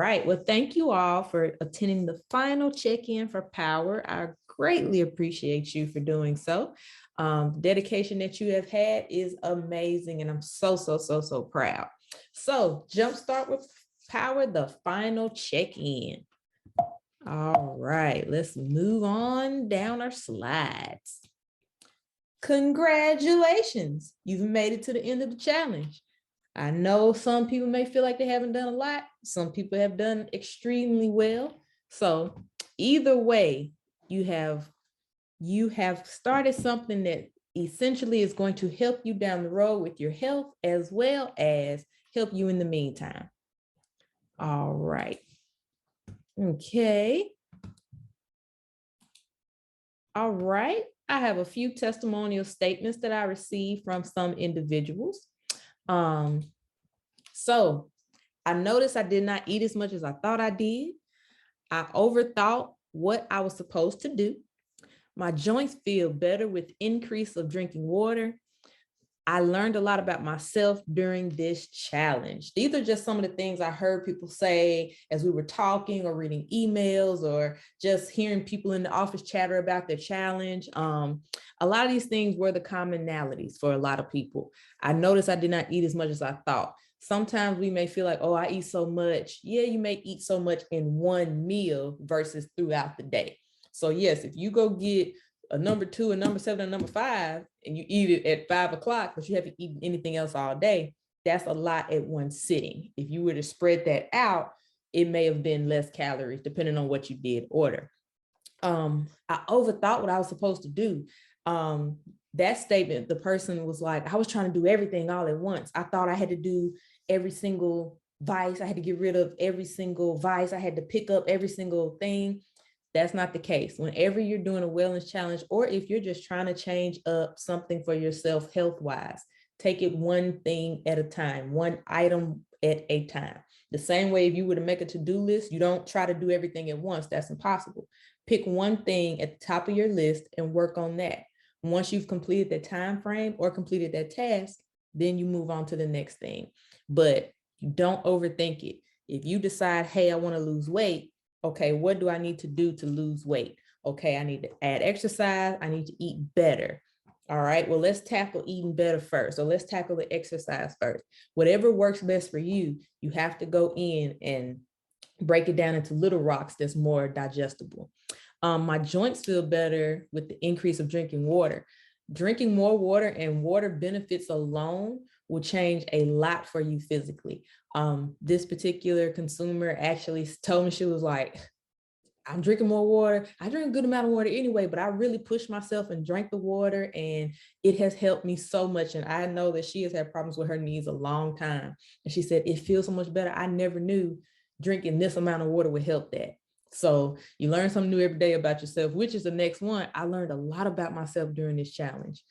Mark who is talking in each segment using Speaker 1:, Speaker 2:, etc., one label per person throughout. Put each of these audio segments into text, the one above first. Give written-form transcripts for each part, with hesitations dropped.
Speaker 1: Right. Well, thank you all for attending the final check-in for Power. I greatly appreciate you for doing so. The dedication that you have had is amazing, and I'm so proud. So Jumpstart with Power, the final check-in. All right, let's move on down our slides. Congratulations, you've made it to the end of the challenge. I know some people may feel like they haven't done a lot. Some people have done extremely well. So either way, you have started something that essentially is going to help you down the road with your health, as well as help you in the meantime. All right. Okay. All right. I have a few testimonial statements that I received from some individuals. So I noticed I did not eat as much as I thought I did. I overthought what I was supposed to do. My joints feel better with increase of drinking water. I learned a lot about myself during this challenge. These are just some of the things I heard people say as we were talking or reading emails or just hearing people in the office chatter about their challenge. A lot of these things were the commonalities for a lot of people. I noticed I did not eat as much as I thought. Sometimes we may feel like, oh, I eat so much. Yeah, you may eat so much in one meal versus throughout the day. So yes, if you go get a number 2, a number 7, a number 5, and you eat it at 5 o'clock, but you haven't eaten anything else all day, that's a lot at one sitting. If you were to spread that out, it may have been less calories depending on what you did order. I overthought what I was supposed to do. That statement, the person was like, I was trying to do everything all at once. I thought I had to do every single vice. I had to get rid of every single vice. I had to pick up every single thing. That's not the case. Whenever you're doing a wellness challenge, or if you're just trying to change up something for yourself health-wise, take it one thing at a time, one item at a time. The same way if you were to make a to-do list, you don't try to do everything at once. That's impossible. Pick one thing at the top of your list and work on that. Once you've completed that time frame or completed that task, then you move on to the next thing. But don't overthink it. If you decide, hey, I want to lose weight, okay, what do I need to do to lose weight? Okay, I need to add exercise. I need to eat better. All right, well, let's tackle eating better first. So let's tackle the exercise first. Whatever works best for you, you have to go in and break it down into little rocks that's more digestible. My joints feel better with the increase of drinking water. Drinking more water and water benefits alone will change a lot for you physically. This particular consumer actually told me, she was like, I'm drinking more water. I drink a good amount of water anyway, but I really pushed myself and drank the water, and it has helped me so much. And I know that she has had problems with her knees a long time. And she said, it feels so much better. I never knew drinking this amount of water would help that. So you learn something new every day about yourself, which is the next one. I learned a lot about myself during this challenge.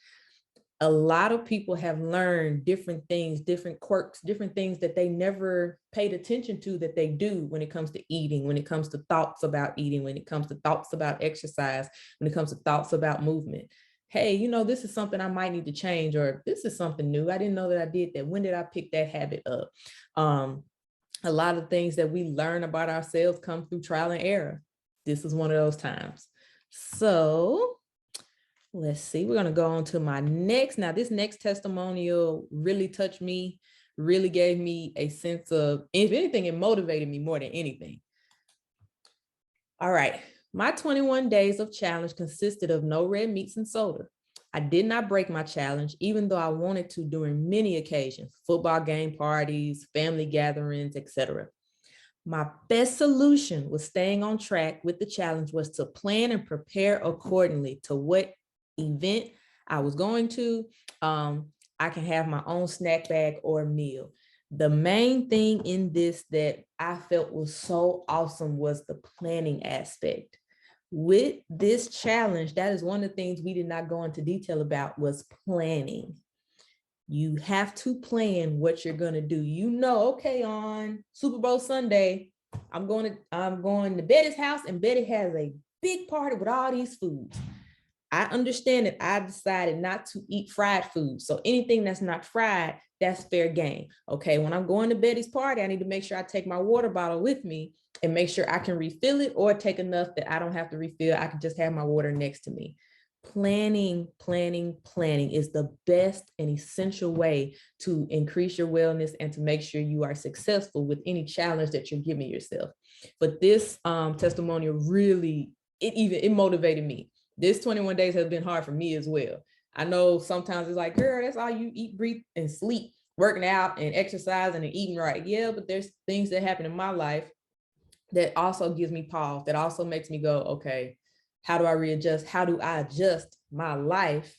Speaker 1: A lot of people have learned different things, different quirks, different things that they never paid attention to that they do when it comes to eating, when it comes to thoughts about eating, when it comes to thoughts about exercise, when it comes to thoughts about movement. Hey, you know, this is something I might need to change, or this is something new. I didn't know that I did that. When did I pick that habit up? A lot of things that we learn about ourselves come through trial and error. This is one of those times. So let's see, we're going to go on to my next. Now, this next testimonial really touched me, really gave me a sense of, if anything, it motivated me more than anything. All right. My 21 days of challenge consisted of no red meats and soda. I did not break my challenge, even though I wanted to during many occasions, football game parties, family gatherings, etc. My best solution was staying on track with the challenge was to plan and prepare accordingly to what event I was going to. I can have my own snack bag or meal. The main thing in this that I felt was so awesome was the planning aspect. With this challenge, that is one of the things we did not go into detail about, was planning. You have to plan what you're going to do. You know, okay, on Super Bowl Sunday, I'm going to Betty's house, and Betty has a big party with all these foods. I understand that I decided not to eat fried food. So anything that's not fried, that's fair game. Okay, when I'm going to Betty's party, I need to make sure I take my water bottle with me and make sure I can refill it, or take enough that I don't have to refill. I can just have my water next to me. Planning is the best and essential way to increase your wellness and to make sure you are successful with any challenge that you're giving yourself. But this testimonial really, it motivated me. This 21 days has been hard for me as well. I know sometimes it's like, girl, that's all you eat, breathe, and sleep, working out and exercising and eating right. Yeah, but there's things that happen in my life that also gives me pause, that also makes me go, okay, how do I readjust? How do I adjust my life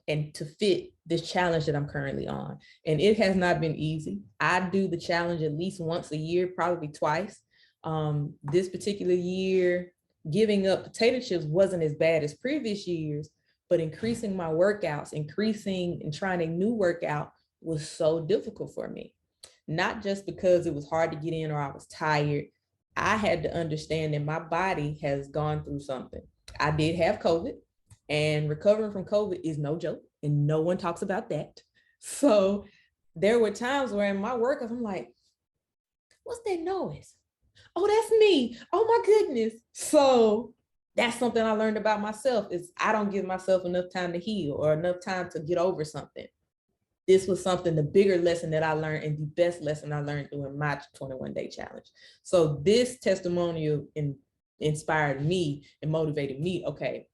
Speaker 1: and to fit this challenge that I'm currently on? And it has not been easy. I do the challenge at least once a year, probably twice. This particular year, giving up potato chips wasn't as bad as previous years, but increasing my workouts, increasing and trying a new workout was so difficult for me. Not just because it was hard to get in or I was tired. I had to understand that my body has gone through something. I did have COVID, and recovering from COVID is no joke, and no one talks about that. So there were times where in my workouts, I'm like, what's that noise? Oh, that's me. Oh my goodness. So that's something I learned about myself, is I don't give myself enough time to heal or enough time to get over something. This was something, the bigger lesson that I learned and the best lesson I learned during my 21-day challenge. So this testimonial inspired me and motivated me. Okay,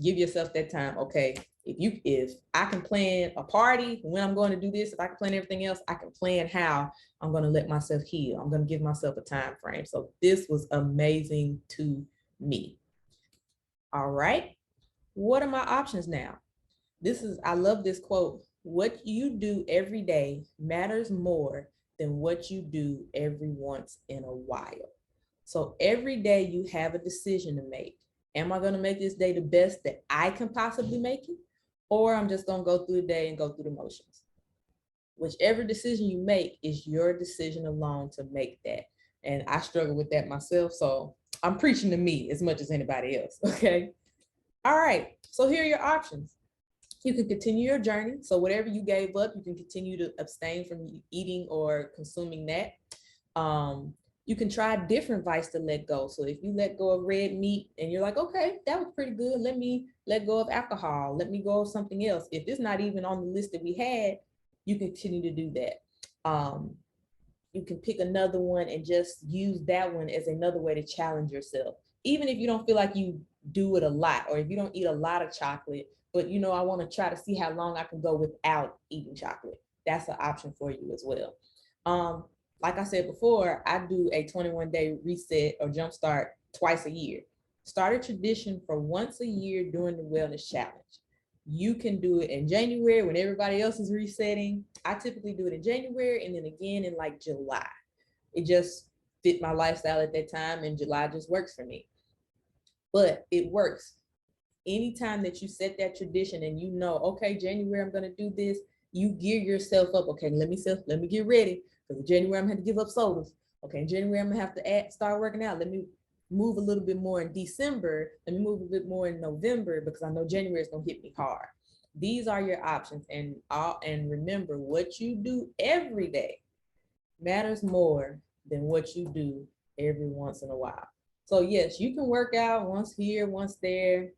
Speaker 1: give yourself that time. Okay, if I can plan a party when I'm going to do this, if I can plan everything else, I can plan how I'm going to let myself heal. I'm going to give myself a time frame. So this was amazing to me. All right, what are my options now? I love this quote. What you do every day matters more than what you do every once in a while. So every day you have a decision to make. Am I going to make this day the best that I can possibly make it? Or I'm just going to go through the day and go through the motions. Whichever decision you make is your decision alone to make that. And I struggle with that myself. So I'm preaching to me as much as anybody else. Okay. All right. So here are your options. You can continue your journey. So whatever you gave up, you can continue to abstain from eating or consuming that. You can try a different vice to let go. So if you let go of red meat and you're like, okay, that was pretty good. Let me let go of alcohol. Let me go of something else. If it's not even on the list that we had, you continue to do that. You can pick another one and just use that one as another way to challenge yourself. Even if you don't feel like you do it a lot, or if you don't eat a lot of chocolate, but I want to try to see how long I can go without eating chocolate. That's an option for you as well. Like I said before, I do a 21-day reset or jumpstart twice a year. Start a tradition for once a year during the wellness challenge. You can do it in January when everybody else is resetting. I typically do it in January and then again in like July. It just fit my lifestyle at that time, and July just works for me. But it works. Anytime that you set that tradition and okay, January, I'm going to do this, you gear yourself up. Okay, let me get ready, because in January, I'm going to have to give up sodas. Okay, in January, I'm going to have to start working out. Let me move a little bit more in December. Let me move a bit more in November, because I know January is going to hit me hard. These are your options. And remember, what you do every day matters more than what you do every once in a while. So yes, you can work out once here, once there.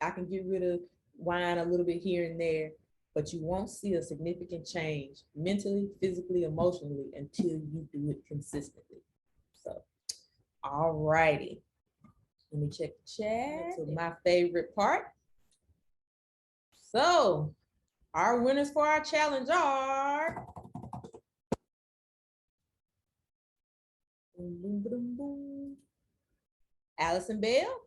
Speaker 1: I can get rid of wine a little bit here and there, but you won't see a significant change mentally, physically, emotionally until you do it consistently. So, all righty. Let me check the chat. So my favorite part. So our winners for our challenge are Allison Bell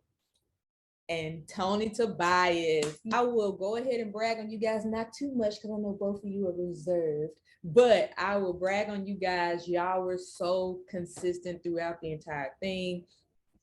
Speaker 1: and Tony Tobias. I will go ahead and brag on you guys, not too much because I know both of you are reserved, but I will brag on you guys. Y'all were so consistent throughout the entire thing.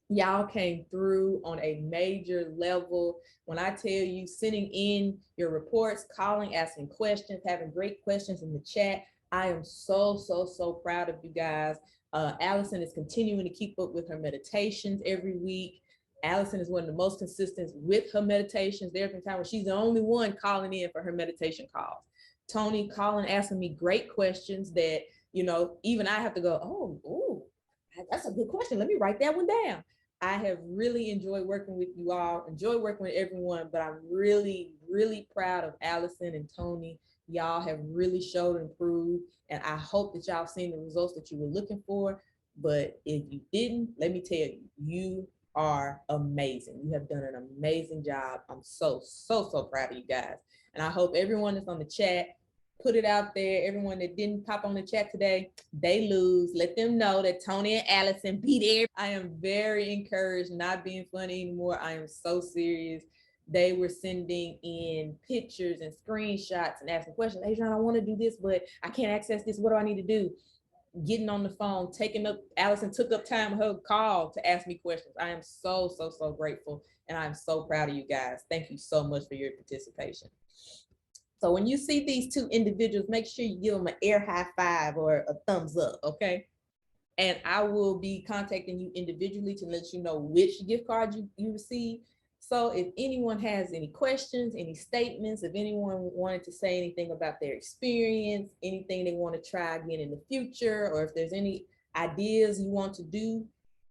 Speaker 1: Y'all came through on a major level. When I tell you, sending in your reports, calling, asking questions, having great questions in the chat, I am so, so, so proud of you guys. Allison is continuing to keep up with her meditations every week. Allison is one of the most consistent with her meditations. There have been times when she's the only one calling in for her meditation calls. Tony calling, asking me great questions that, you know, even I have to go, oh, that's a good question. Let me write that one down. I have really enjoyed working with you all, enjoy working with everyone, but I'm really, really proud of Allison and Tony. Y'all have really showed and proved, and I hope that y'all seen the results that you were looking for. But if you didn't, let me tell you, you are amazing. You have done an amazing job. I'm so proud of you guys. And I hope everyone that's on the chat, put it out there. Everyone that didn't pop on the chat today, they lose. Let them know that Tony and Allison beat there. I am very encouraged, not being funny anymore. I am so serious. They were sending in pictures and screenshots and asking questions. Adrian, I want to do this, but I can't access this. What do I need to do? Getting on the phone, taking up, Allison took up time her call to ask me questions. I am so grateful, and I'm so proud of you guys. Thank you so much for your participation. So when you see these two individuals, make sure you give them an air high five or a thumbs up, okay? And I will be contacting you individually to let you know which gift card you receive. So if anyone has any questions, any statements, if anyone wanted to say anything about their experience, anything they want to try again in the future, or if there's any ideas you want to do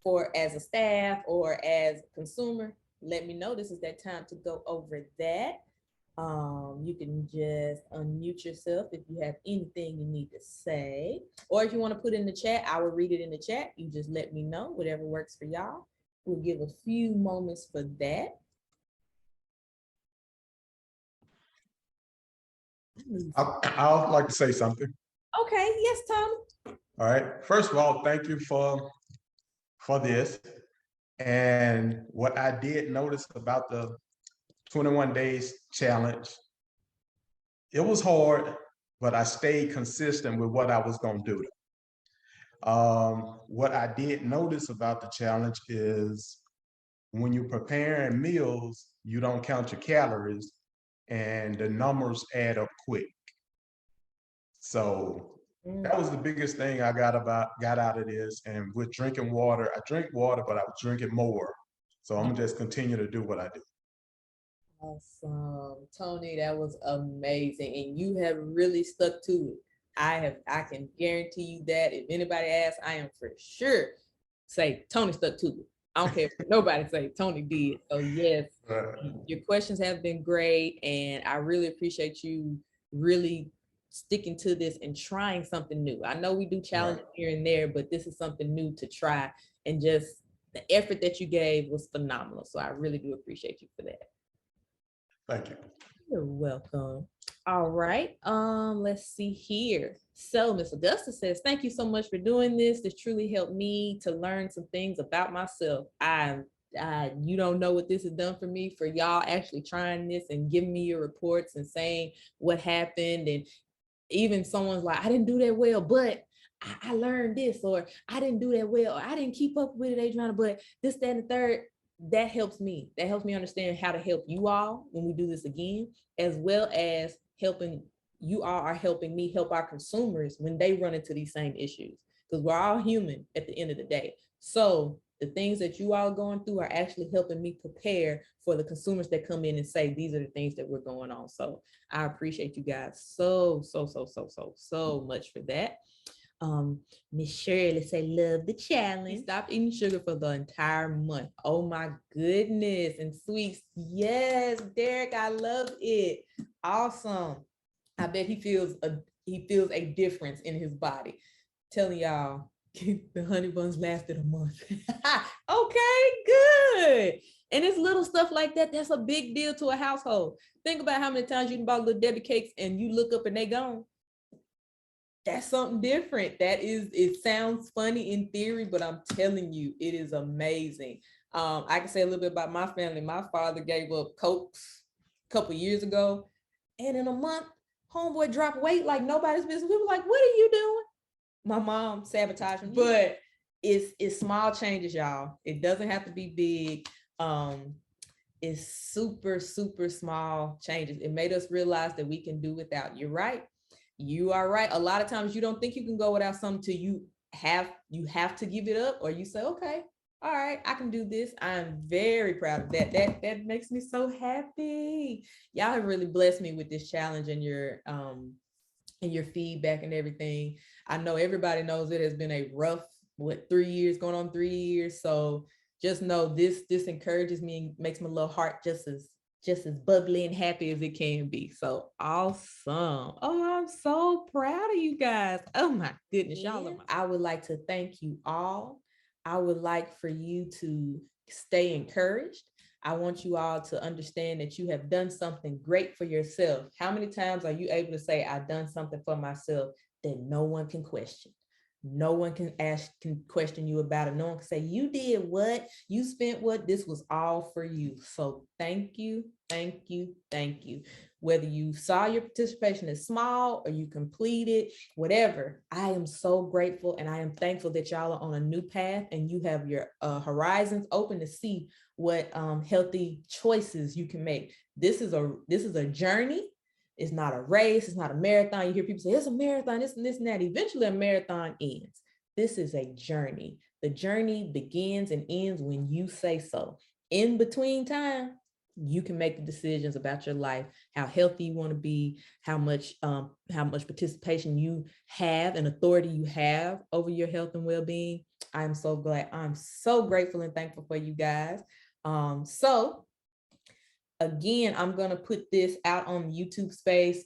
Speaker 1: for as a staff or as a consumer, let me know. This is that time to go over that. You can just unmute yourself if you have anything you need to say, or if you want to put in the chat, I will read it in the chat. You just let me know, whatever works for y'all. We'll give a few moments for that.
Speaker 2: I'd like to say something.
Speaker 1: Okay, yes, Tom.
Speaker 2: All right. First of all, thank you for this. And what I did notice about the 21 days challenge, it was hard, but I stayed consistent with what I was going to do. What I did notice about the challenge is when you're preparing meals, you don't count your calories and the numbers add up quick. So that was the biggest thing I got out of this. And with drinking water, I drink water, but I was drinking more. So I'm gonna just continue to do what I do.
Speaker 1: Awesome. Tony, that was amazing. And you have really stuck to it. I can guarantee you that if anybody asks, I am for sure say Tony stuck to it. I don't care if nobody say Tony did. So yes, your questions have been great. And I really appreciate you really sticking to this and trying something new. I know we do challenges here and there, but this is something new to try. And just the effort that you gave was phenomenal. So I really do appreciate you for that.
Speaker 2: Thank you.
Speaker 1: You're welcome. All right. Let's see here. So Miss Augusta says, thank you so much for doing this. This truly helped me to learn some things about myself. You don't know what this has done for me, for y'all actually trying this and giving me your reports and saying what happened. And even someone's like, I didn't do that well, but I learned this, or I didn't do that well, or I didn't keep up with it, Adriana, but this, that, and the third. That helps me. That helps me understand how to help you all when we do this again, as well as helping you all are helping me help our consumers when they run into these same issues, because we're all human at the end of the day. So the things that you all are going through are actually helping me prepare for the consumers that come in and say, these are the things that we're going on. So I appreciate you guys so much for that. Miss Shirley say, love the challenge. Stop eating sugar for the entire month. Oh my goodness. And sweets. Yes, Derek, I love it. Awesome. I bet he feels a difference in his body. Telling y'all, the honey buns lasted a month. Okay, good. And it's little stuff like that. That's a big deal to a household. Think about how many times you bought little Debbie cakes and you look up and they gone. That's something different. It sounds funny in theory, but I'm telling you, it is amazing. I can say a little bit about my family. My father gave up Cokes a couple years ago, and in a month, homeboy dropped weight like nobody's business. We were like, what are you doing? My mom sabotaged me, but it's small changes, y'all. It doesn't have to be big. It's super small changes. It made us realize that we can do without. You're right. You are right. A lot of times you don't think you can go without something till you have to give it up, or you say, okay, all right, I can do this. I'm very proud of that. That makes me so happy. Y'all have really blessed me with this challenge and your and your feedback and everything. I know everybody knows it has been a rough, 3 years, going on 3 years. So just know this encourages me and makes my little heart just as bubbly and happy as it can be. So awesome. Oh, I'm so proud of you guys. Oh my goodness, y'all are I would like to thank you all. I would like for you to stay encouraged. I want you all to understand that you have done something great for yourself. How many times are you able to say, I've done something for myself that no one can question? No one can question you about it. No one can say, you did what? You spent what? This was all for you. So thank you, thank you, thank you. Whether you saw your participation as small or you completed, whatever, I am so grateful and I am thankful that y'all are on a new path and you have your horizons open to see what healthy choices you can make. This is a journey. It's not a race. It's not a marathon. You hear people say it's a marathon, this and this and that. Eventually a marathon ends. This is a journey. The journey begins and ends when you say so. In between time, you can make the decisions about your life, how healthy you want to be, how much participation you have and authority you have over your health and well-being. I'm so glad. I'm so grateful and thankful for you guys. So again, I'm going to put this out on YouTube space.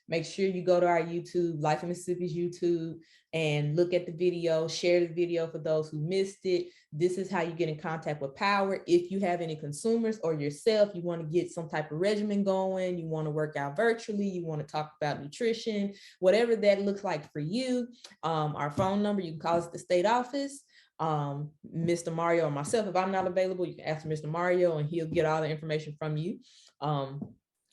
Speaker 1: Make sure you go to our YouTube, Life in Mississippi's YouTube, and look at the video, share the video for those who missed it. This is how you get in contact with Power. If you have any consumers or yourself, you want to get some type of regimen going, you want to work out virtually, you want to talk about nutrition, whatever that looks like for you. Our phone number, you can call us at the state office. Mr. Mario or myself, if I'm not available, you can ask Mr. Mario and he'll get all the information from you.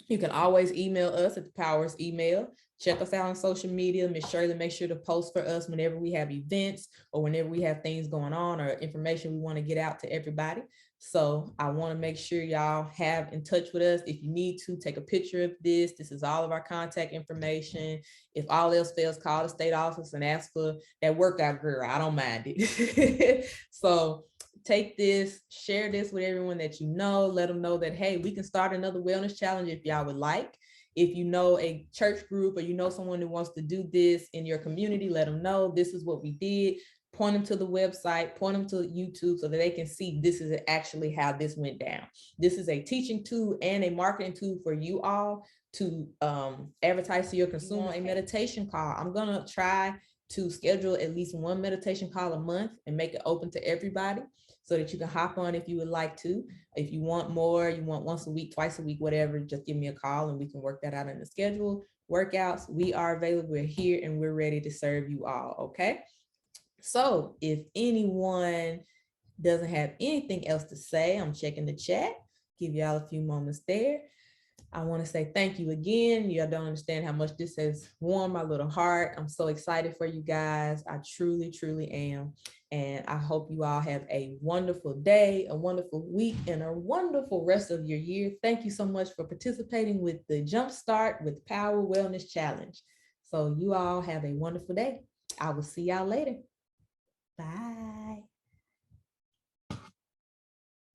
Speaker 1: You can always email us at the Powers email. Check us out on social media. Miss Shirley, make sure to post for us whenever we have events or whenever we have things going on or information we want to get out to everybody. So I want to make sure y'all have in touch with us. If you need to take a picture of this, this is all of our contact information. If all else fails, call the state office and ask for that workout girl. I don't mind it. So take this, share this with everyone that you know, let them know that, hey, we can start another wellness challenge if y'all would like. If you know a church group or you know someone who wants to do this in your community, let them know this is what we did. Point them to the website, point them to YouTube so that they can see this is actually how this went down. This is a teaching tool and a marketing tool for you all to advertise to your consumer. A meditation call. I'm gonna try to schedule at least one meditation call a month and make it open to everybody so that you can hop on if you would like to. If you want more, you want once a week, twice a week, whatever, just give me a call and we can work that out in the schedule. Workouts, we are available. We're here and we're ready to serve you all, okay? So if anyone doesn't have anything else to say, I'm checking the chat, give y'all a few moments there. I want to say thank you again. Y'all don't understand how much this has warmed my little heart. I'm so excited for you guys. I truly, truly am. And I hope you all have a wonderful day, a wonderful week, and a wonderful rest of your year. Thank you so much for participating with the Jumpstart with Power Wellness Challenge. So you all have a wonderful day. I will see y'all later. Bye.